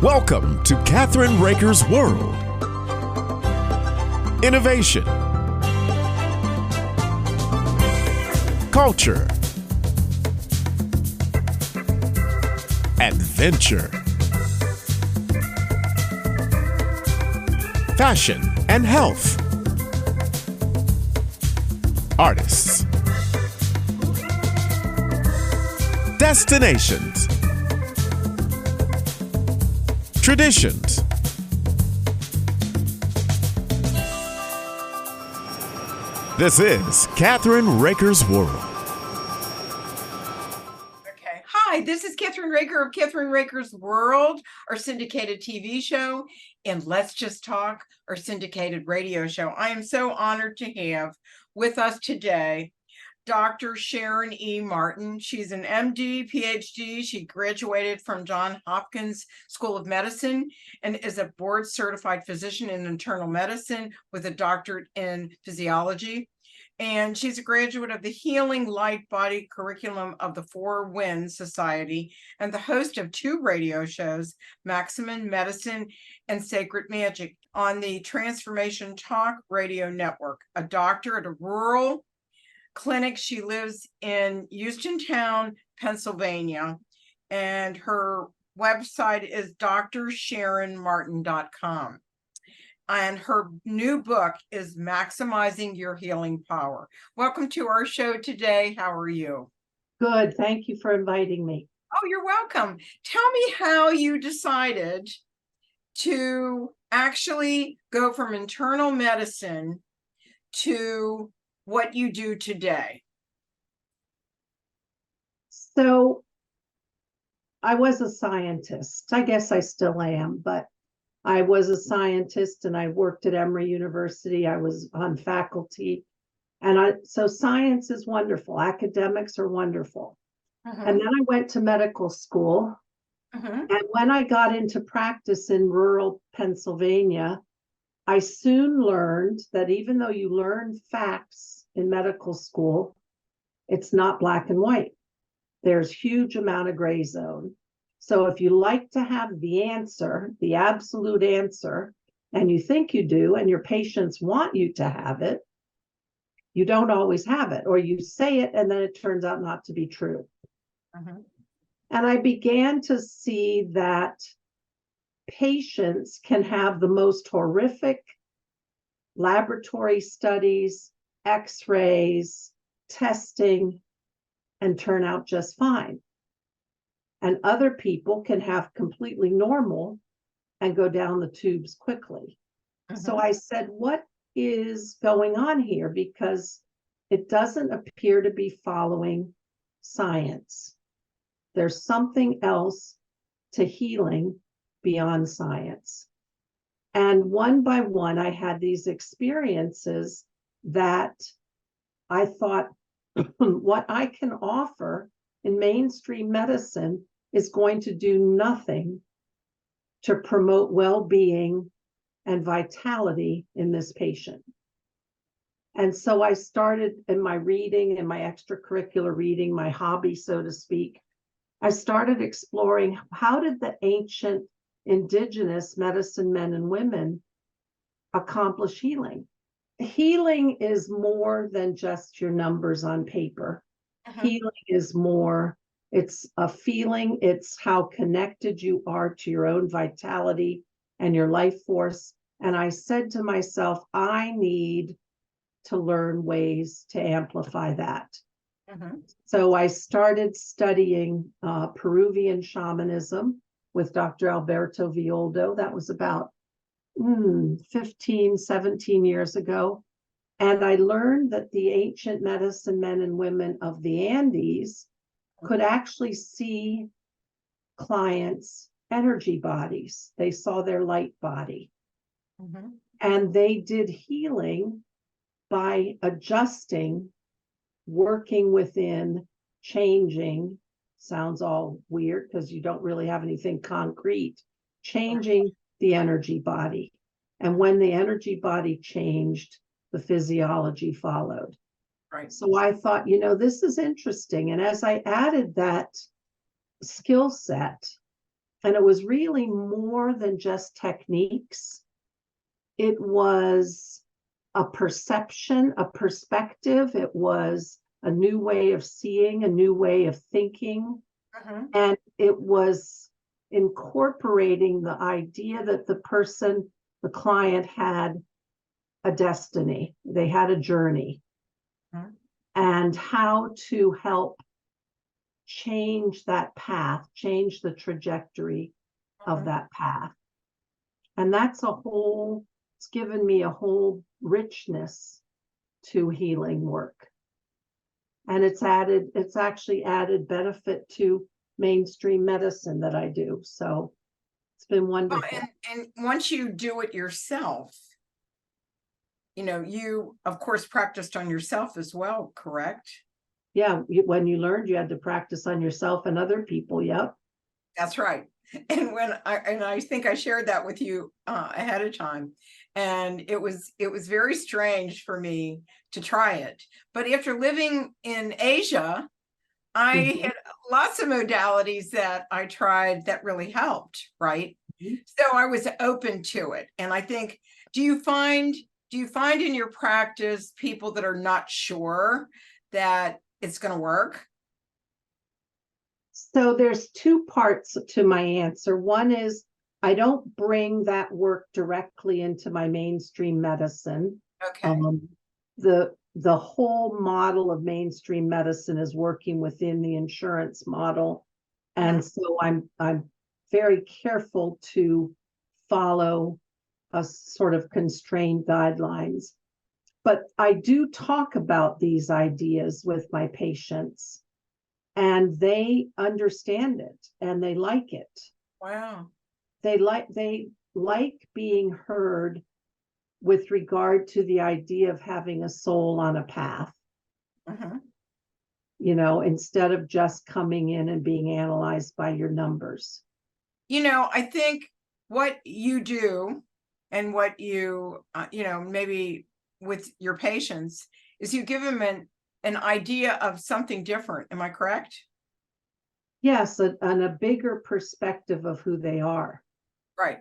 Welcome to Kathryn Raaker's World. Innovation, culture, adventure, fashion and health, artists, destinations, traditions. This is Kathryn Raaker's World. Okay. Hi, this is Kathryn Raaker of Kathryn Raaker's World, our syndicated TV show, and Let's Just Talk, our syndicated radio show. I am so honored to have with us today Dr. Sharon E. Martin. She's an MD, PhD. She graduated from Johns Hopkins School of Medicine and is a board-certified physician in internal medicine with a doctorate in physiology. And she's a graduate of the Healing Light Body curriculum of the Four Winds Society and the host of 2 radio shows, Maximum Medicine and Sacred Magic, on the Transformation Talk Radio Network. A doctor at a rural clinic. She lives in Houstontown, Pennsylvania, and her website is drsharonmartin.com. And her new book is Maximizing Your Healing Power. Welcome to our show today. How are you? Good. Thank you for inviting me. Oh, you're welcome. Tell me how you decided to actually go from internal medicine to what you do today. So I was a scientist. I guess I still am, but I was a scientist and I worked at Emory University. I was on faculty. So science is wonderful. Academics are wonderful. And then I went to medical school. And when I got into practice in rural Pennsylvania, I soon learned that even though you learn facts in medical school, it's not black and white. There's huge amount of gray zone. So if you like to have the answer, the absolute answer, and you think you do, and your patients want you to have it, you don't always have it, or you say it and then it turns out not to be true. And I began to see that patients can have the most horrific laboratory studies, X-rays, testing, and turn out just fine. And other people can have completely normal and go down the tubes quickly. So I said, what is going on here? Because it doesn't appear to be following science. There's something else to healing beyond science. And one by one, I had these experiences that I thought, what I can offer in mainstream medicine is going to do nothing to promote well-being and vitality in this patient. And so I started in my reading and my extracurricular reading, my hobby, so to speak, I started exploring how did the ancient indigenous medicine men and women accomplish healing? Healing is more than just your numbers on paper. Healing is more, it's a feeling, it's how connected you are to your own vitality and your life force. And I said to myself, I need to learn ways to amplify that. So I started studying Peruvian shamanism with Dr. Alberto Villoldo. That was about 15, 17 years ago. And I learned that the ancient medicine men and women of the Andes could actually see clients' energy bodies. They saw their light body. And they did healing by adjusting, working within, changing. Sounds all weird because you don't really have anything concrete. Changing the energy body. And when the energy body changed, the physiology followed. So I thought, this is interesting. And as I added that skill set, And it was really more than just techniques. It was a perception, a perspective. It was a new way of seeing, a new way of thinking. And it was incorporating the idea that the client had a destiny, they had a journey, and how to help change that path, change the trajectory of that path. And it's given me a whole richness to healing work. And it's actually added benefit to mainstream medicine that I do. So it's been wonderful. And once you do it yourself, you of course practiced on yourself as well, correct? Yeah, when you learned, you had to practice on yourself and other people. Yep. That's right. And I think I shared that with you ahead of time, and it was very strange for me to try it. But after living in Asia, I had lots of modalities that I tried that really helped, right? So I was open to it. And I think, do you find in your practice people that are not sure that it's going to work? So there's two parts to my answer. One is I don't bring that work directly into my mainstream medicine. Okay. The whole model of mainstream medicine is working within the insurance model. And so I'm very careful to follow a sort of constrained guidelines. But I do talk about these ideas with my patients, and they understand it and they like it. Wow. They like being heard with regard to the idea of having a soul on a path. Instead of just coming in and being analyzed by your numbers. I think what you do and what you, maybe with your patients is you give them an idea of something different. Am I correct? Yes, and a bigger perspective of who they are. Right.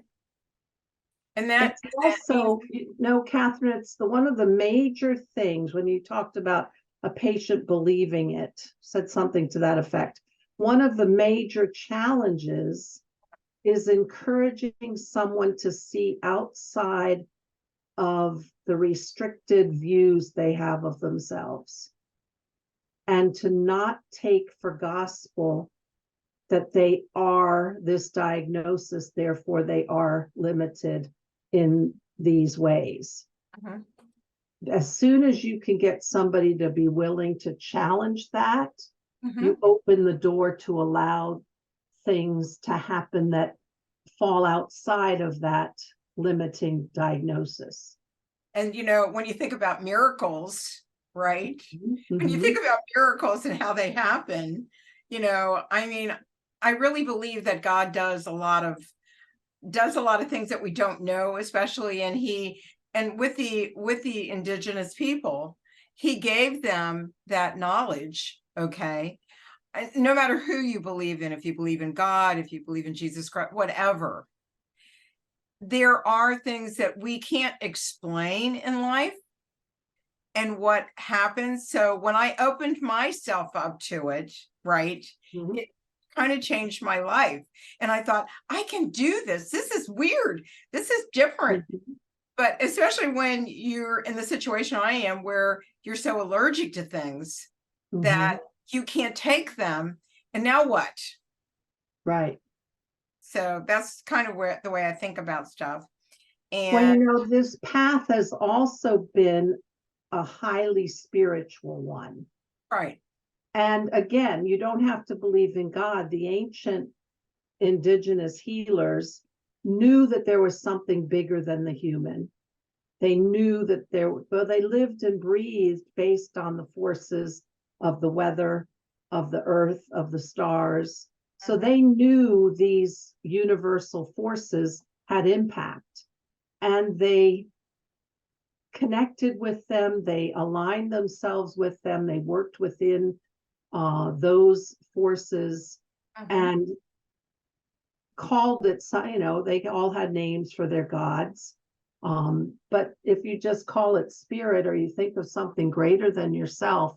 And that also, Kathryn, it's one of the major things when you talked about a patient believing it, said something to that effect. One of the major challenges is encouraging someone to see outside of the restricted views they have of themselves, and to not take for gospel that they are this diagnosis, therefore they are limited in these ways. As soon as you can get somebody to be willing to challenge that, you open the door to allow things to happen that fall outside of that limiting diagnosis. And, when you think about miracles, right? When you think about miracles and how they happen, I really believe that God does a lot of things that we don't know, especially with the indigenous people, he gave them that knowledge. Okay. No matter who you believe in, if you believe in God, if you believe in Jesus Christ, whatever, there are things that we can't explain in life and what happens. So when I opened myself up to it, right, it kind of changed my life. And I thought, I can do this. This is weird. This is different. But especially when you're in the situation I am, where you're so allergic to things that you can't take them. And now what? Right. So that's kind of the way I think about stuff. And this path has also been a highly spiritual one. Right. And again, you don't have to believe in God. The ancient indigenous healers knew that there was something bigger than the human. They knew that they lived and breathed based on the forces of the weather, of the earth, of the stars. So they knew these universal forces had impact, and they connected with them. They aligned themselves with them. They worked within those forces. And called it, they all had names for their gods. But if you just call it spirit, or you think of something greater than yourself,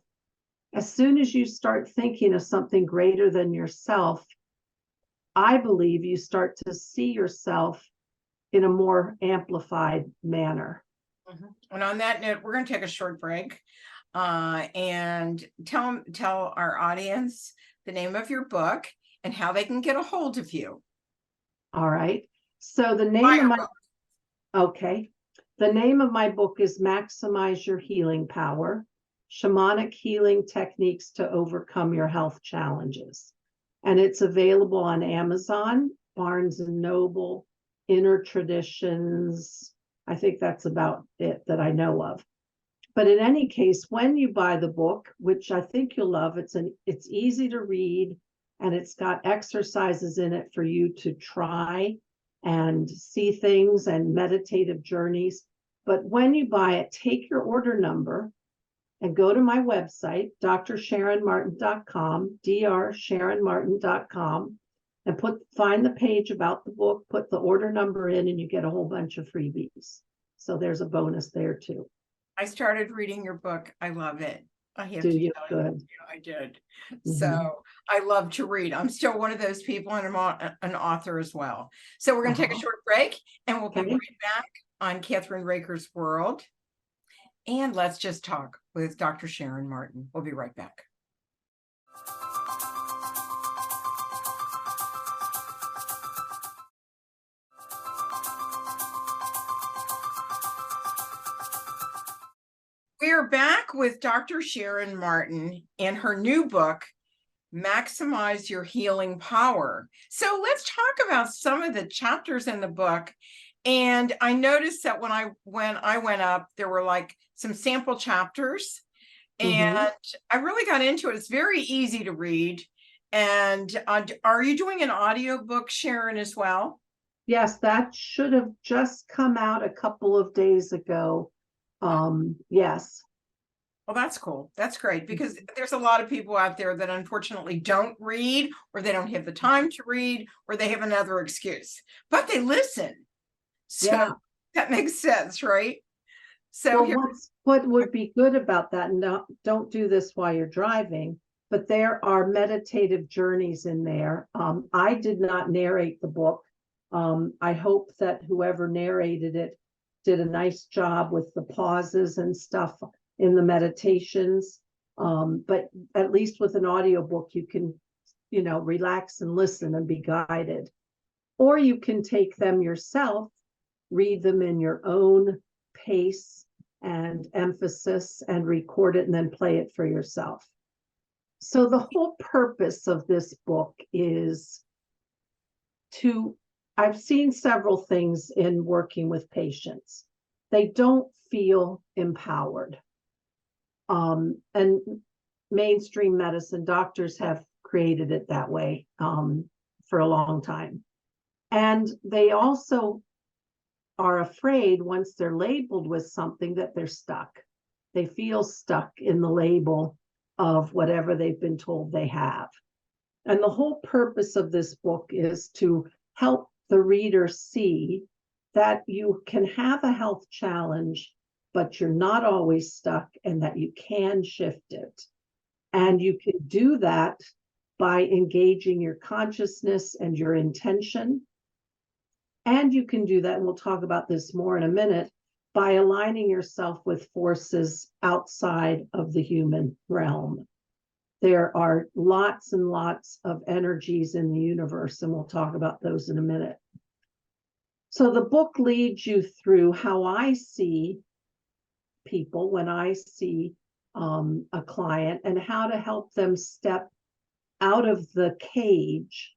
as soon as you start thinking of something greater than yourself, I believe you start to see yourself in a more amplified manner. And on that note, we're going to take a short break and tell our audience the name of your book and how they can get a hold of you. All right. So the name of my book is Maximize Your Healing Power: Shamanic Healing Techniques to Overcome Your Health Challenges. And it's available on Amazon, Barnes and Noble, Inner Traditions. I think that's about it that I know of. But in any case, when you buy the book, which I think you'll love, it's easy to read, and it's got exercises in it for you to try and see things and meditative journeys. But when you buy it, take your order number and go to my website, drsharonmartin.com, drsharonmartin.com, and find the page about the book, put the order number in, and you get a whole bunch of freebies. So there's a bonus there too. I started reading your book. I love it. I have Do to you? tell you, Good. I did. Mhm. So I love to read. I'm still one of those people, and I'm an author as well. So we're going to take a short break, and we'll be right back on Kathryn Raaker's World. And let's just talk with Dr. Sharon Martin. We'll be right back. We are back with Dr. Sharon Martin and her new book, Maximize Your Healing Power. So let's talk about some of the chapters in the book. And I noticed that when I went up, there were like some sample chapters, and I really got into it. It's very easy to read. And are you doing an audiobook, Sharon, as well? Yes, that should have just come out a couple of days ago. Yes. Well, that's cool. That's great, because there's a lot of people out there that unfortunately don't read, or they don't have the time to read, or they have another excuse, but they listen. So that makes sense, right? So what would be good about that, and don't do this while you're driving, but there are meditative journeys in there. I did not narrate the book. I hope that whoever narrated it did a nice job with the pauses and stuff in the meditations. But at least with an audiobook, you can, relax and listen and be guided. Or you can take them yourself, read them in your own pace and emphasis, and record it and then play it for yourself. So the whole purpose of this book is I've seen several things in working with patients. They don't feel empowered. And mainstream medicine, doctors have created it that way for a long time. And they also are afraid, once they're labeled with something, that they're stuck. They feel stuck in the label of whatever they've been told they have. And the whole purpose of this book is to help the reader see that you can have a health challenge, but you're not always stuck, and that you can shift it. And you can do that by engaging your consciousness and your intention. And you can do that, and we'll talk about this more in a minute, by aligning yourself with forces outside of the human realm. There are lots and lots of energies in the universe, and we'll talk about those in a minute. So the book leads you through how I see people when I see a client, and how to help them step out of the cage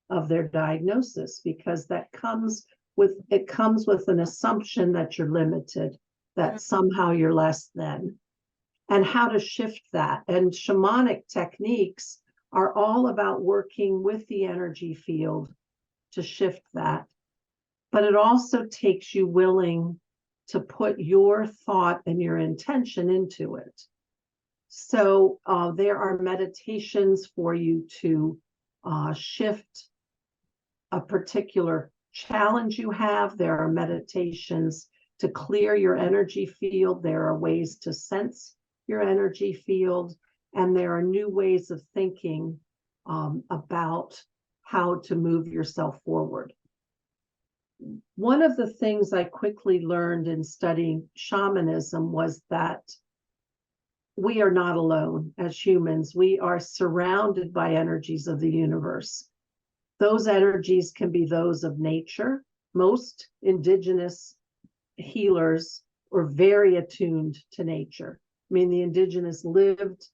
of their diagnosis, because that comes with an assumption that you're limited, that somehow you're less than, and how to shift that. And shamanic techniques are all about working with the energy field to shift that. But it also takes you willing to put your thought and your intention into it. So there are meditations for you to shift a particular challenge you have. There are meditations to clear your energy field. There are ways to sense your energy field. And there are new ways of thinking about how to move yourself forward. One of the things I quickly learned in studying shamanism was that we are not alone as humans. We are surrounded by energies of the universe. Those energies can be those of nature. Most indigenous healers were very attuned to nature. I mean, the indigenous lived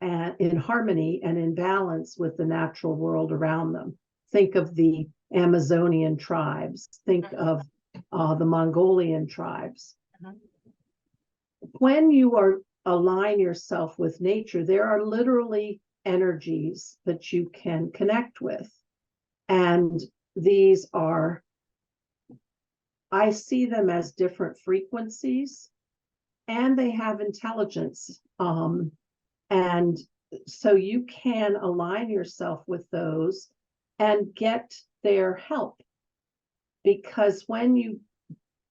in harmony and in balance with the natural world around them. Think of the Amazonian tribes, think of the Mongolian tribes. When you align yourself with nature, there are literally energies that you can connect with. And these are, I see them as different frequencies, and they have intelligence. And so you can align yourself with those and get their help. Because when you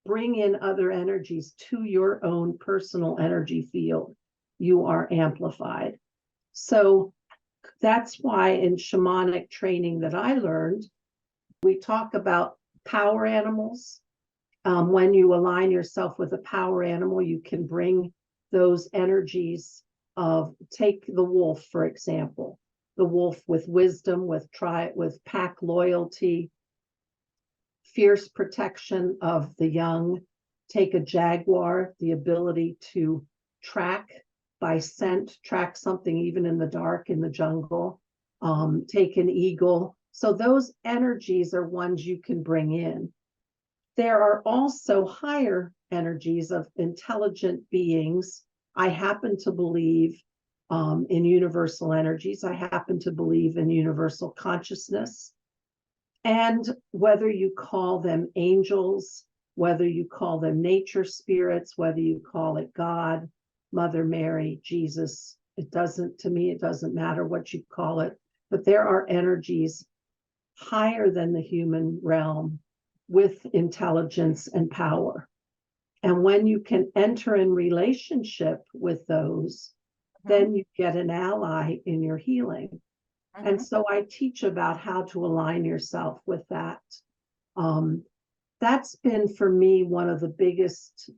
bring in other energies to your own personal energy field, you are amplified. So that's why in shamanic training that I learned, we talk about power animals. When you align yourself with a power animal, you can bring those energies of, take the wolf, for example, the wolf with wisdom, with pack loyalty, fierce protection of the young. Take a jaguar, the ability to track by scent, track something even in the dark, in the jungle. Take an eagle. So those energies are ones you can bring in. There are also higher energies of intelligent beings. I happen to believe in universal energies. I happen to believe in universal consciousness. And whether you call them angels, whether you call them nature spirits, whether you call it God, Mother Mary, Jesus, to me, it doesn't matter what you call it, but there are energies higher than the human realm with intelligence and power. And when you can enter in relationship with those, then you get an ally in your healing. And so I teach about how to align yourself with that. That's been for me one of the biggest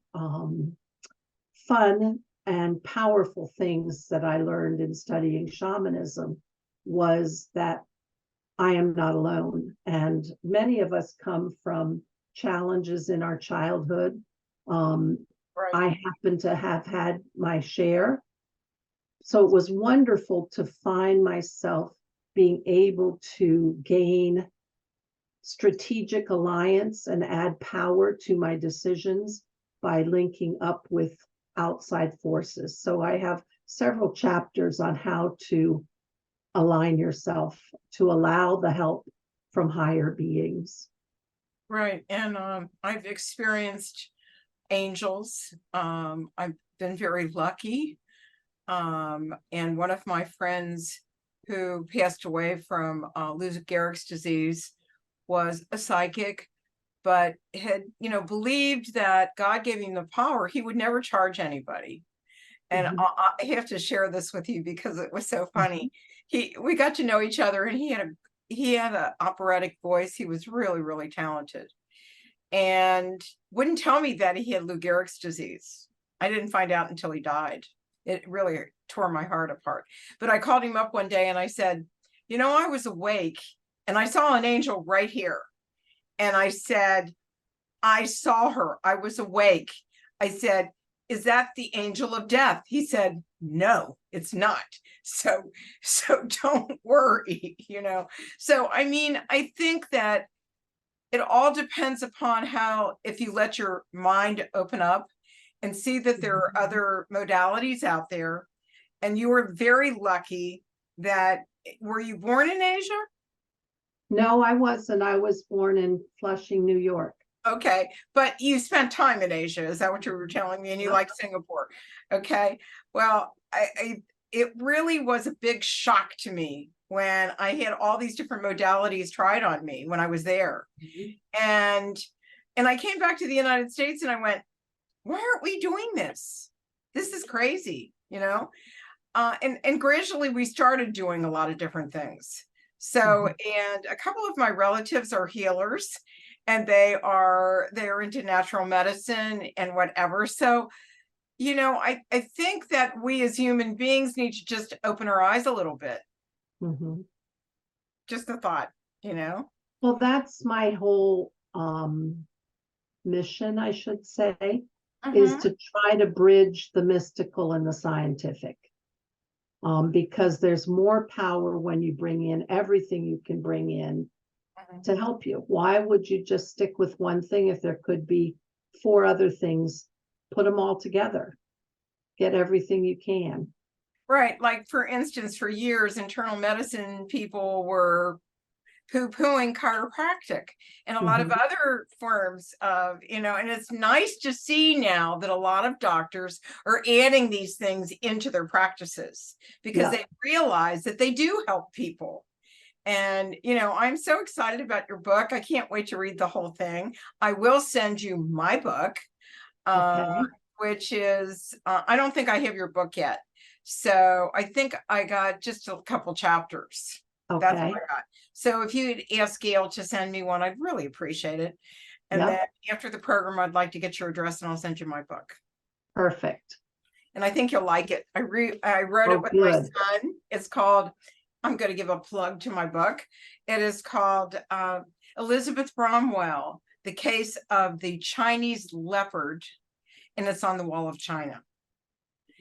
fun and powerful things that I learned in studying shamanism, was that I am not alone. And many of us come from challenges in our childhood. I happen to have had my share. So it was wonderful to find myself being able to gain strategic alliance and add power to my decisions by linking up with outside forces. So I have several chapters on how to align yourself, to allow the help from higher beings. Right. And I've experienced angels. I've been very lucky. And one of my friends who passed away from Lou Gehrig's disease was a psychic, but had, believed that God gave him the power. He would never charge anybody. And I have to share this with you because it was so funny. We got to know each other, and he had an operatic voice. He was really, really talented, and wouldn't tell me that he had Lou Gehrig's disease. I didn't find out until he died. It really tore my heart apart. But I called him up one day and I said, I was awake and I saw an angel right here. And I said, I saw her. I was awake. I said, is that the angel of death? He said, no, it's not. So don't worry, So, I think that it all depends upon if you let your mind open up and see that there are other modalities out there. And you were very lucky were you born in Asia? No, I wasn't. I was born in Flushing, New York. Okay, but you spent time in Asia. Is that what you were telling me? And you like Singapore. Okay, well, it really was a big shock to me when I had all these different modalities tried on me when I was there. And I came back to the United States and I went, why aren't we doing this? This is crazy, you know? And gradually we started doing a lot of different things. So, and a couple of my relatives are healers, and they're into natural medicine and whatever. So, you know, I think that we as human beings need to just open our eyes a little bit. Just a thought, you know? Well, that's my whole mission, I should say, is to try to bridge the mystical and the scientific. Because there's more power when you bring in everything you can bring in to help you. Why would you just stick with one thing if there could be 4 other things? Put them all together. Get everything you can. Right. Like, for instance, for years, internal medicine people were poo-pooing chiropractic and a lot of other forms of, you know, and it's nice to see now that a lot of doctors are adding these things into their practices because they realize that they do help people. And, you know, I'm so excited about your book. I can't wait to read the whole thing. I will send you my book, which is, I don't think I have your book yet. So I think I got just a couple chapters. That's what I got. So if you'd ask Gail to send me one, I'd really appreciate it. And then after the program, I'd like to get your address and I'll send you my book. Perfect. And I think you'll like it. I wrote it with my son. It's called, I'm going to give a plug to my book. It is called Elizabeth Bromwell, The Case of the Chinese Leopard. And it's on the Wall of China.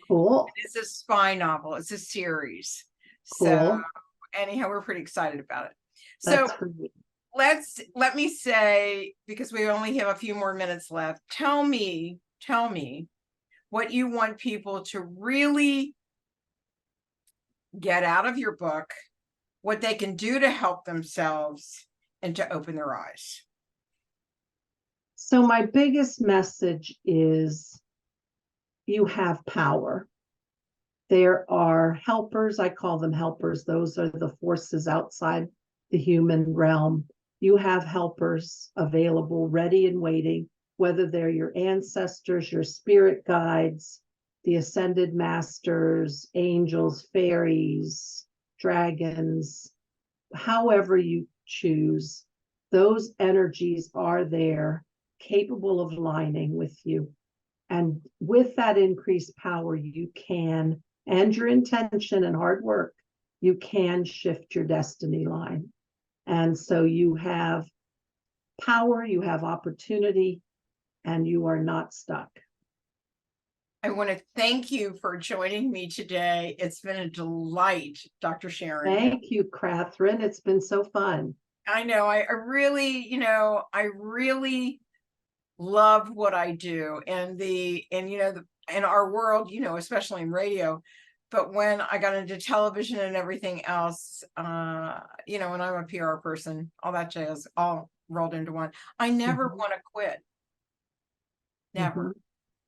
Cool. It's a spy novel. It's a series. Cool. So anyhow, we're pretty excited about it. That's So great. let me say, because we only have a few more minutes left, tell me what you want people to really get out of your book, what they can do to help themselves and to open their eyes. So my biggest message is you have power. There are helpers. I call them helpers. Those are the forces outside the human realm. You have helpers available, ready and waiting, whether they're your ancestors, your spirit guides, the ascended masters, angels, fairies, dragons, however you choose. Those energies are there, capable of aligning with you. And with that increased power, you can, and your intention and hard work, you can shift your destiny line. And so you have power, you have opportunity, and you are not stuck. I want to thank you for joining me today. It's been a delight, Dr. Sharon. Thank you, Kathryn. It's been so fun. I know. I really, you know, I really love what I do, and you know, in our world, you know, especially in radio. But when I got into television and everything else, you know, and I'm a PR person, all that jazz, all rolled into one. I never want to quit. Never.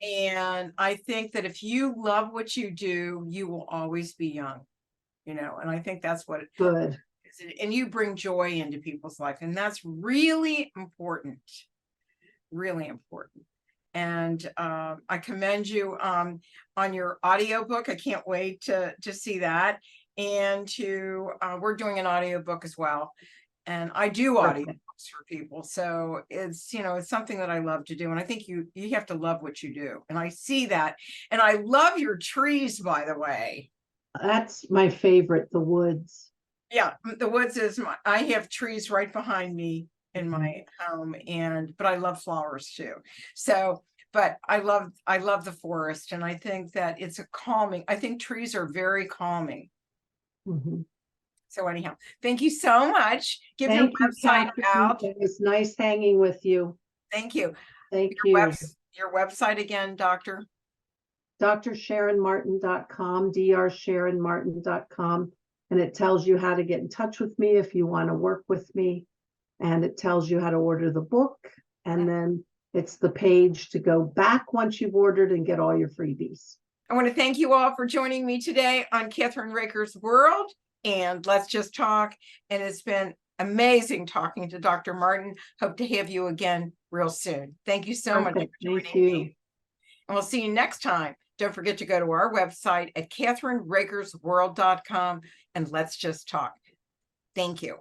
And I think that if you love what you do, you will always be young, you know, and I think that's what it Good. is. And you bring joy into people's life, and that's really important. Really important. And I commend you on your audiobook. I can't wait to see that. And we're doing an audiobook as well. And I do audiobooks for people. So it's, you know, it's something that I love to do. And I think you have to love what you do. And I see that. And I love your trees, by the way. That's my favorite, the woods. Yeah, the woods is I have trees right behind me in my home, but I love flowers too. So, but I love the forest, and I think that it's a calming. I think trees are very calming. So anyhow, thank you so much. Give your website out. It was nice hanging with you. Thank you. Thank you. Your website again, Doctor? DrSharonMartin.com, DrSharonMartin.com. And it tells you how to get in touch with me if you want to work with me. And it tells you how to order the book. And then it's the page to go back once you've ordered and get all your freebies. I want to thank you all for joining me today on Kathryn Raaker's World. and Let's Just Talk. And it's been amazing talking to Dr. Martin. Hope to have you again real soon. Thank you so much for Perfect. joining Thank you. me. And we'll see you next time. Don't forget to go to our website at KathrynRaakersWorld.com and let's just talk. Thank you.